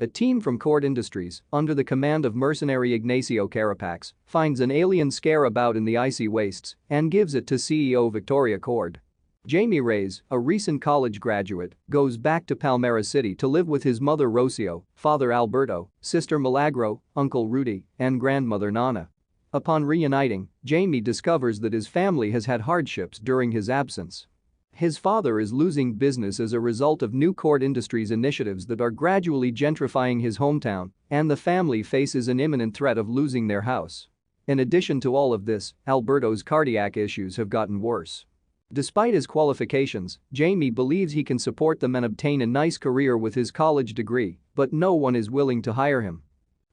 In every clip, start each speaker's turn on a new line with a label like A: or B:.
A: A team from Cord Industries, under the command of mercenary Ignacio Carapax, finds an alien scarab out in the icy wastes and gives it to CEO Victoria Cord. Jamie Reyes, a recent college graduate, goes back to Palmera City to live with his mother Rocio, father Alberto, sister Milagro, uncle Rudy, and grandmother Nana. Upon reuniting, Jamie discovers that his family has had hardships during his absence. His father is losing business as a result of new Cord Industries initiatives that are gradually gentrifying his hometown, and the family faces an imminent threat of losing their house. In addition to all of this, Alberto's cardiac issues have gotten worse. Despite his qualifications, Jamie believes he can support them and obtain a nice career with his college degree, but no one is willing to hire him.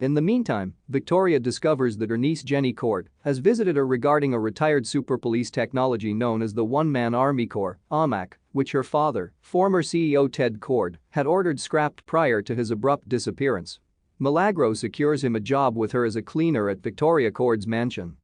A: In the meantime, Victoria discovers that her niece Jenny Cord has visited her regarding a retired super police technology known as the One-Man Army Corps, OMAC, which her father, former CEO Ted Cord, had ordered scrapped prior to his abrupt disappearance. Milagro secures him a job with her as a cleaner at Victoria Cord's mansion.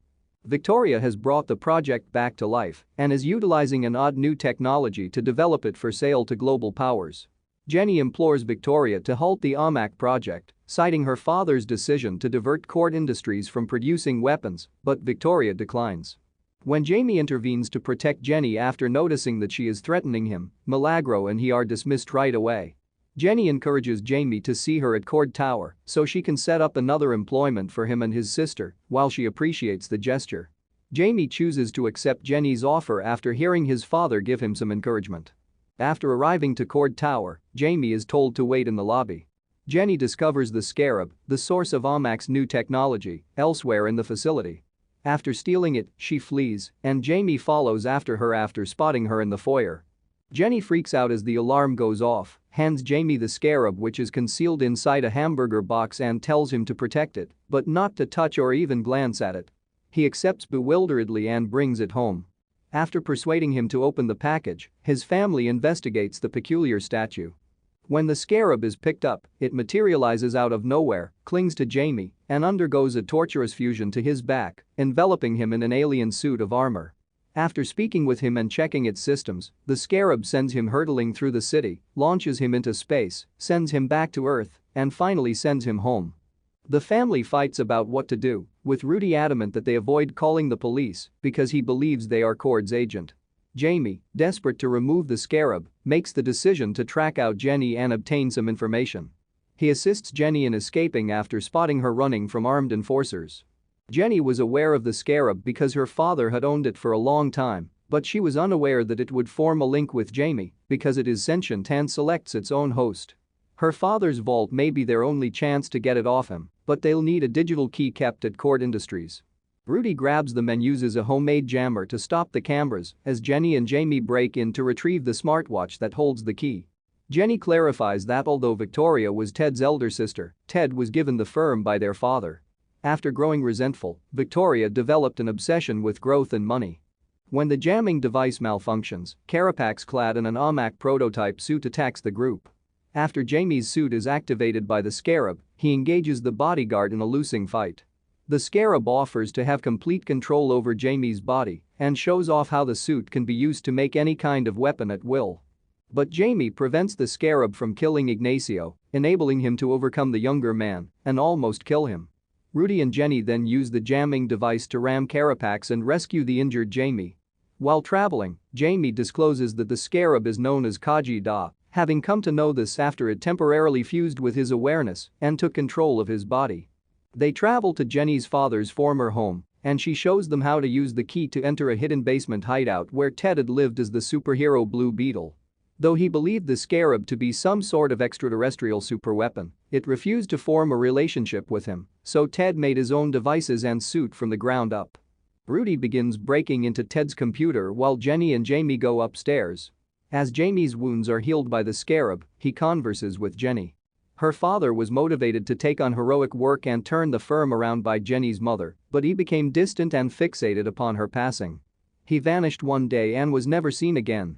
A: Victoria has brought the project back to life and is utilizing an odd new technology to develop it for sale to global powers. Jenny implores Victoria to halt the OMAC project, citing her father's decision to divert Cord Industries from producing weapons, but Victoria declines. When Jamie intervenes to protect Jenny after noticing that she is threatening him, Milagro and he are dismissed right away. Jenny encourages Jamie to see her at Cord Tower so she can set up another employment for him and his sister, while she appreciates the gesture. Jamie chooses to accept Jenny's offer after hearing his father give him some encouragement. After arriving to Cord Tower, Jamie is told to wait in the lobby. Jenny discovers the scarab, the source of OMAC's new technology, elsewhere in the facility. After stealing it, she flees, and Jamie follows after her after spotting her in the foyer. Jenny freaks out as the alarm goes off, hands Jamie the scarab which is concealed inside a hamburger box and tells him to protect it, but not to touch or even glance at it. He accepts bewilderedly and brings it home. After persuading him to open the package, his family investigates the peculiar statue. When the scarab is picked up, it materializes out of nowhere, clings to Jamie, and undergoes a torturous fusion to his back, enveloping him in an alien suit of armor. After speaking with him and checking its systems, the scarab sends him hurtling through the city, launches him into space, sends him back to Earth, and finally sends him home. The family fights about what to do, with Rudy adamant that they avoid calling the police because he believes they are Cord's agent. Jamie, desperate to remove the scarab, makes the decision to track out Jenny and obtain some information. He assists Jenny in escaping after spotting her running from armed enforcers. Jenny was aware of the scarab because her father had owned it for a long time, but she was unaware that it would form a link with Jamie because it is sentient and selects its own host. Her father's vault may be their only chance to get it off him, but they'll need a digital key kept at Cord Industries. Rudy grabs them and uses a homemade jammer to stop the cameras as Jenny and Jamie break in to retrieve the smartwatch that holds the key. Jenny clarifies that although Victoria was Ted's elder sister, Ted was given the firm by their father. After growing resentful, Victoria developed an obsession with growth and money. When the jamming device malfunctions, Carapax clad in an OMAC prototype suit attacks the group. After Jamie's suit is activated by the scarab, he engages the bodyguard in a loosing fight. The scarab offers to have complete control over Jamie's body and shows off how the suit can be used to make any kind of weapon at will. But Jamie prevents the scarab from killing Ignacio, enabling him to overcome the younger man and almost kill him. Rudy and Jenny then use the jamming device to ram Carapax and rescue the injured Jamie. While traveling, Jamie discloses that the scarab is known as Kaji Da, having come to know this after it temporarily fused with his awareness and took control of his body. They travel to Jenny's father's former home, and she shows them how to use the key to enter a hidden basement hideout where Ted had lived as the superhero Blue Beetle. Though he believed the scarab to be some sort of extraterrestrial superweapon, it refused to form a relationship with him, so Ted made his own devices and suit from the ground up. Rudy begins breaking into Ted's computer while Jenny and Jamie go upstairs. As Jamie's wounds are healed by the scarab, he converses with Jenny. Her father was motivated to take on heroic work and turn the firm around by Jenny's mother, but he became distant and fixated upon her passing. He vanished one day and was never seen again.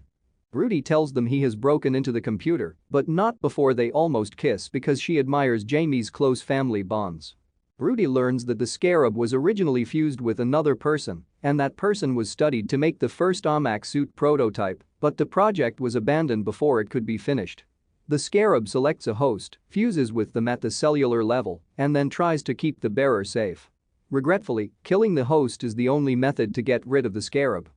A: Rudy tells them he has broken into the computer, but not before they almost kiss because she admires Jamie's close family bonds. Rudy learns that the scarab was originally fused with another person, and that person was studied to make the first OMAC suit prototype, but the project was abandoned before it could be finished. The scarab selects a host, fuses with them at the cellular level, and then tries to keep the bearer safe. Regretfully, killing the host is the only method to get rid of the scarab.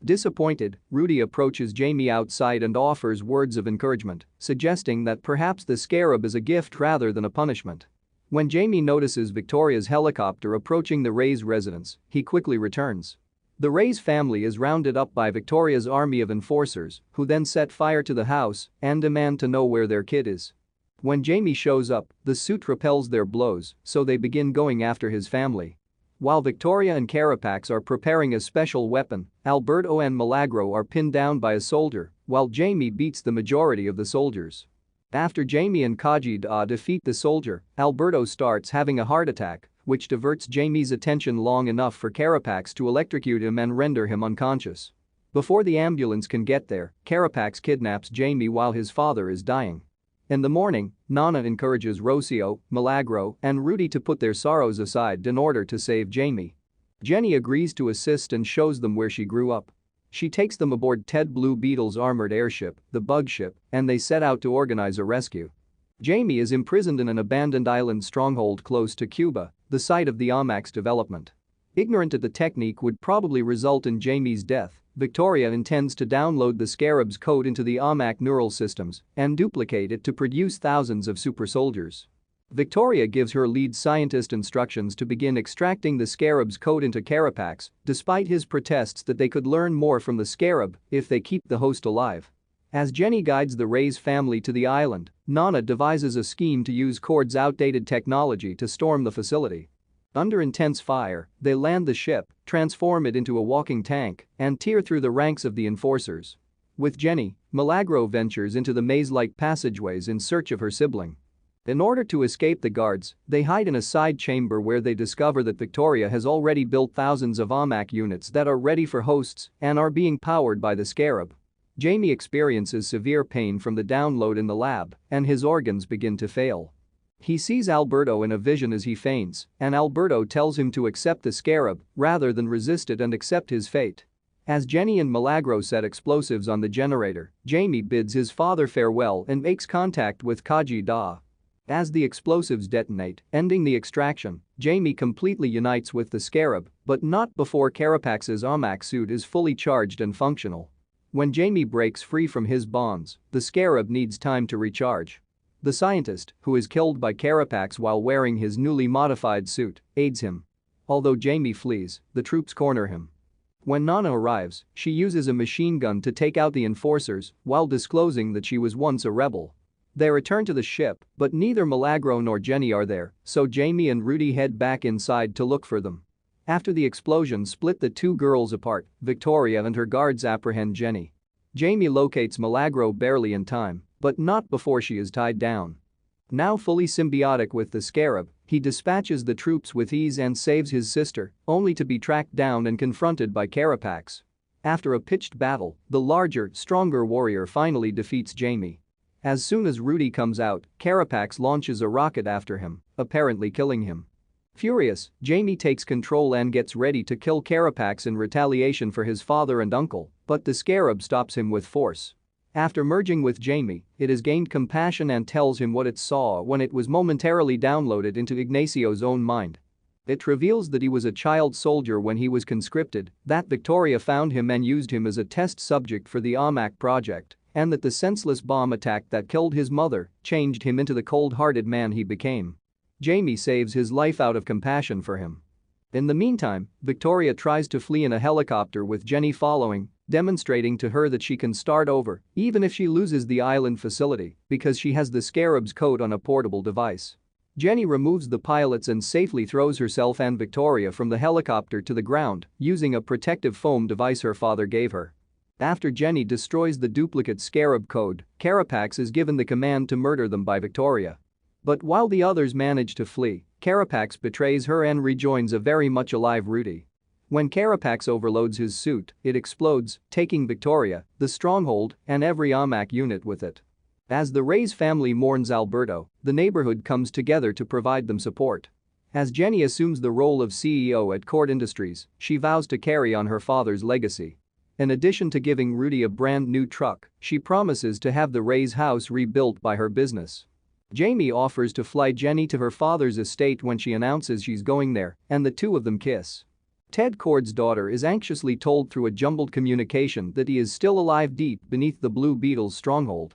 A: Disappointed, Rudy approaches Jamie outside and offers words of encouragement, suggesting that perhaps the scarab is a gift rather than a punishment. When Jamie notices Victoria's helicopter approaching the Ray's residence, he quickly returns. The Ray's family is rounded up by Victoria's army of enforcers, who then set fire to the house and demand to know where their kid is. When Jamie shows up, the suit repels their blows, so they begin going after his family. While Victoria and Carapax are preparing a special weapon, Alberto and Milagro are pinned down by a soldier, while Jamie beats the majority of the soldiers. After Jamie and Kajida defeat the soldier, Alberto starts having a heart attack, which diverts Jamie's attention long enough for Carapax to electrocute him and render him unconscious. Before the ambulance can get there, Carapax kidnaps Jamie while his father is dying. In the morning, Nana encourages Rocio, Milagro, and Rudy to put their sorrows aside in order to save Jamie. Jenny agrees to assist and shows them where she grew up. She takes them aboard Ted Blue Beetle's armored airship, the Bug Ship, and they set out to organize a rescue. Jamie is imprisoned in an abandoned island stronghold close to Cuba, the site of the AMAX development. Ignorant that the technique would probably result in Jamie's death, Victoria intends to download the scarab's code into the AMAC neural systems and duplicate it to produce thousands of super soldiers. Victoria gives her lead scientist instructions to begin extracting the scarab's code into Carapax, despite his protests that they could learn more from the scarab if they keep the host alive. As Jenny guides the Ray's family to the island, Nana devises a scheme to use Cord's outdated technology to storm the facility. Under intense fire, they land the ship, transform it into a walking tank, and tear through the ranks of the enforcers. With Jenny, Milagro ventures into the maze-like passageways in search of her sibling. In order to escape the guards, they hide in a side chamber where they discover that Victoria has already built thousands of AMAC units that are ready for hosts and are being powered by the scarab. Jamie experiences severe pain from the download in the lab, and his organs begin to fail. He sees Alberto in a vision as he faints, and Alberto tells him to accept the scarab rather than resist it and accept his fate. As Jenny and Milagro set explosives on the generator, Jamie bids his father farewell and makes contact with Kajida. As the explosives detonate, ending the extraction, Jamie completely unites with the scarab, but not before Carapax's AMAC suit is fully charged and functional. When Jamie breaks free from his bonds, the scarab needs time to recharge. The scientist, who is killed by Carapax while wearing his newly modified suit, aids him. Although Jamie flees, the troops corner him. When Nana arrives, she uses a machine gun to take out the enforcers while disclosing that she was once a rebel. They return to the ship, but neither Milagro nor Jenny are there, so Jamie and Rudy head back inside to look for them. After the explosion split the two girls apart, Victoria and her guards apprehend Jenny. Jamie locates Milagro barely in time, but not before she is tied down. Now fully symbiotic with the scarab, he dispatches the troops with ease and saves his sister, only to be tracked down and confronted by Carapax. After a pitched battle, the larger, stronger warrior finally defeats Jamie. As soon as Rudy comes out, Carapax launches a rocket after him, apparently killing him. Furious, Jamie takes control and gets ready to kill Carapax in retaliation for his father and uncle, but the scarab stops him with force. After merging with Jamie, it has gained compassion and tells him what it saw when it was momentarily downloaded into Ignacio's own mind. It reveals that he was a child soldier when he was conscripted, that Victoria found him and used him as a test subject for the AMAC project, and that the senseless bomb attack that killed his mother changed him into the cold-hearted man he became. Jamie saves his life out of compassion for him. In the meantime, Victoria tries to flee in a helicopter with Jenny following, demonstrating to her that she can start over even if she loses the island facility because she has the scarab's code on a portable device. Jenny removes the pilots and safely throws herself and Victoria from the helicopter to the ground using a protective foam device her father gave her. After Jenny destroys the duplicate scarab code, Carapax is given the command to murder them by Victoria. But while the others manage to flee, Carapax betrays her and rejoins a very much alive Rudy. When Carapax overloads his suit, it explodes, taking Victoria, the stronghold, and every AMAC unit with it. As the Ray's family mourns Alberto, the neighborhood comes together to provide them support. As Jenny assumes the role of CEO at Cord Industries, she vows to carry on her father's legacy. In addition to giving Rudy a brand new truck, she promises to have the Ray's house rebuilt by her business. Jamie offers to fly Jenny to her father's estate when she announces she's going there, and the two of them kiss. Ted Kord's daughter is anxiously told through a jumbled communication that he is still alive deep beneath the Blue Beetle's stronghold.